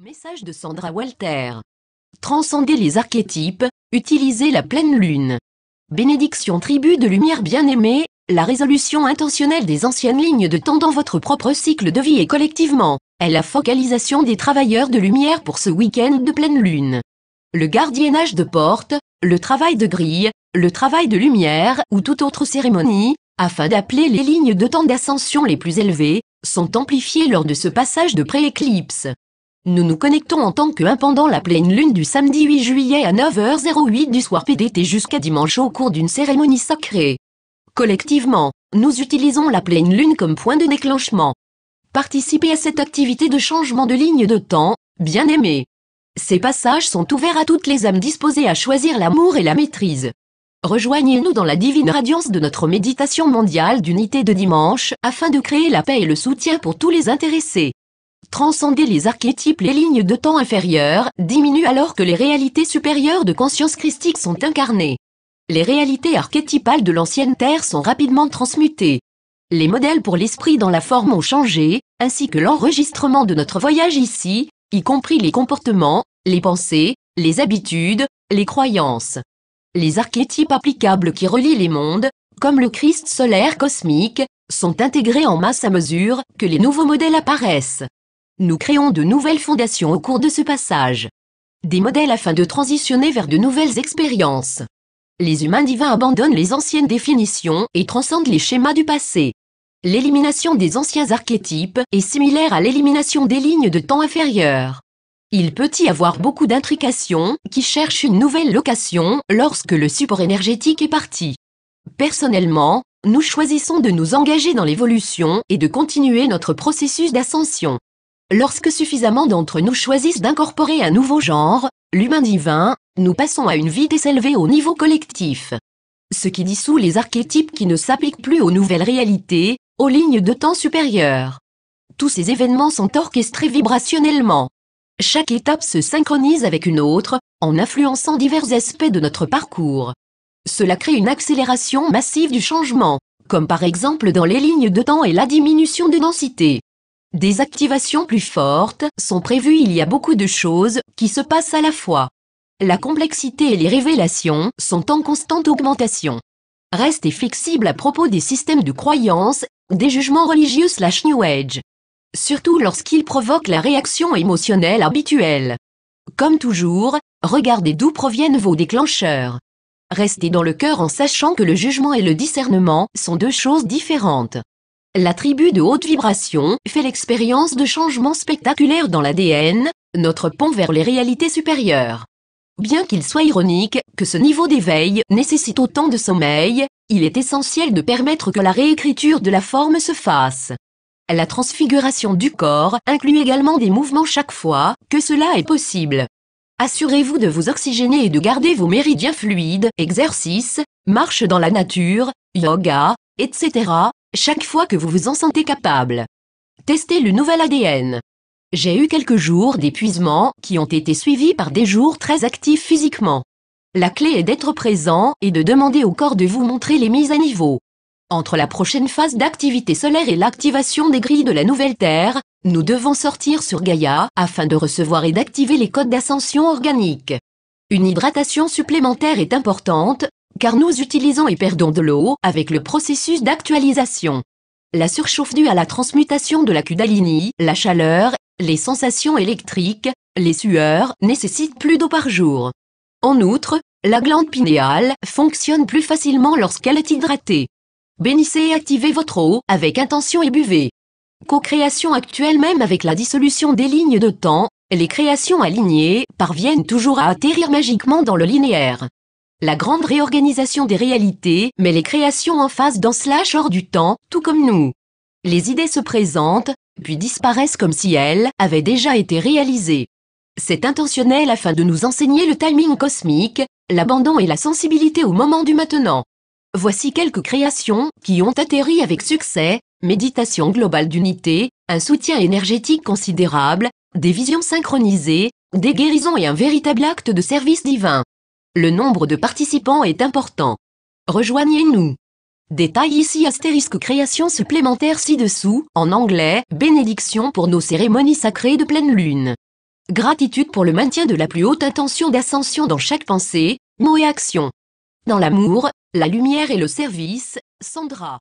Message de Sandra Walter. Transcendez les archétypes, utilisez la pleine lune. Bénédiction tribu de lumière bien-aimée, la résolution intentionnelle des anciennes lignes de temps dans votre propre cycle de vie et collectivement, est la focalisation des travailleurs de lumière pour ce week-end de pleine lune. Le gardiennage de porte, le travail de grille, le travail de lumière ou toute autre cérémonie, afin d'appeler les lignes de temps d'ascension les plus élevées, sont amplifiées lors de ce passage de pré-éclipse. Nous nous connectons en tant que pendant la pleine lune du samedi 8 juillet à 9h08 du soir PDT jusqu'à dimanche au cours d'une cérémonie sacrée. Collectivement, nous utilisons la pleine lune comme point de déclenchement. Participez à cette activité de changement de ligne de temps, bien-aimés. Ces passages sont ouverts à toutes les âmes disposées à choisir l'amour et la maîtrise. Rejoignez-nous dans la divine radiance de notre méditation mondiale d'unité de dimanche afin de créer la paix et le soutien pour tous les intéressés. Transcender les archétypes, les lignes de temps inférieures diminuent alors que les réalités supérieures de conscience christique sont incarnées. Les réalités archétypales de l'ancienne Terre sont rapidement transmutées. Les modèles pour l'esprit dans la forme ont changé, ainsi que l'enregistrement de notre voyage ici, y compris les comportements, les pensées, les habitudes, les croyances. Les archétypes applicables qui relient les mondes, comme le Christ solaire cosmique, sont intégrés en masse à mesure que les nouveaux modèles apparaissent. Nous créons de nouvelles fondations au cours de ce passage. Des modèles afin de transitionner vers de nouvelles expériences. Les humains divins abandonnent les anciennes définitions et transcendent les schémas du passé. L'élimination des anciens archétypes est similaire à l'élimination des lignes de temps inférieures. Il peut y avoir beaucoup d'intrications qui cherchent une nouvelle location lorsque le support énergétique est parti. Personnellement, nous choisissons de nous engager dans l'évolution et de continuer notre processus d'ascension. Lorsque suffisamment d'entre nous choisissent d'incorporer un nouveau genre, l'humain divin, nous passons à une vitesse élevée au niveau collectif. Ce qui dissout les archétypes qui ne s'appliquent plus aux nouvelles réalités, aux lignes de temps supérieures. Tous ces événements sont orchestrés vibrationnellement. Chaque étape se synchronise avec une autre, en influençant divers aspects de notre parcours. Cela crée une accélération massive du changement, comme par exemple dans les lignes de temps et la diminution de densité. Des activations plus fortes sont prévues. Il y a beaucoup de choses qui se passent à la fois. La complexité et les révélations sont en constante augmentation. Restez flexible à propos des systèmes de croyances, des jugements religieux/New Age. Surtout lorsqu'ils provoquent la réaction émotionnelle habituelle. Comme toujours, regardez d'où proviennent vos déclencheurs. Restez dans le cœur en sachant que le jugement et le discernement sont deux choses différentes. La tribu de haute vibration fait l'expérience de changements spectaculaires dans l'ADN, notre pont vers les réalités supérieures. Bien qu'il soit ironique que ce niveau d'éveil nécessite autant de sommeil, il est essentiel de permettre que la réécriture de la forme se fasse. La transfiguration du corps inclut également des mouvements chaque fois que cela est possible. Assurez-vous de vous oxygéner et de garder vos méridiens fluides, exercices, marche dans la nature, yoga, etc., chaque fois que vous vous en sentez capable. Testez le nouvel ADN. J'ai eu quelques jours d'épuisement qui ont été suivis par des jours très actifs physiquement. La clé est d'être présent et de demander au corps de vous montrer les mises à niveau. Entre la prochaine phase d'activité solaire et l'activation des grilles de la nouvelle Terre, nous devons sortir sur Gaïa afin de recevoir et d'activer les codes d'ascension organique. Une hydratation supplémentaire est importante, car nous utilisons et perdons de l'eau avec le processus d'actualisation. La surchauffe due à la transmutation de la Kundalini, la chaleur, les sensations électriques, les sueurs nécessitent plus d'eau par jour. En outre, la glande pinéale fonctionne plus facilement lorsqu'elle est hydratée. Bénissez et activez votre eau avec intention et buvez. Co-création actuelle. Même avec la dissolution des lignes de temps, les créations alignées parviennent toujours à atterrir magiquement dans le linéaire. La grande réorganisation des réalités met les créations en phase dans/hors du temps, tout comme nous. Les idées se présentent, puis disparaissent comme si elles avaient déjà été réalisées. C'est intentionnel afin de nous enseigner le timing cosmique, l'abandon et la sensibilité au moment du maintenant. Voici quelques créations qui ont atterri avec succès: méditation globale d'unité, un soutien énergétique considérable, des visions synchronisées, des guérisons et un véritable acte de service divin. Le nombre de participants est important. Rejoignez-nous. Détail ici * création supplémentaire ci-dessous, en anglais, bénédiction pour nos cérémonies sacrées de pleine lune. Gratitude pour le maintien de la plus haute intention d'ascension dans chaque pensée, mot et action. Dans l'amour, la lumière et le service, Sandra.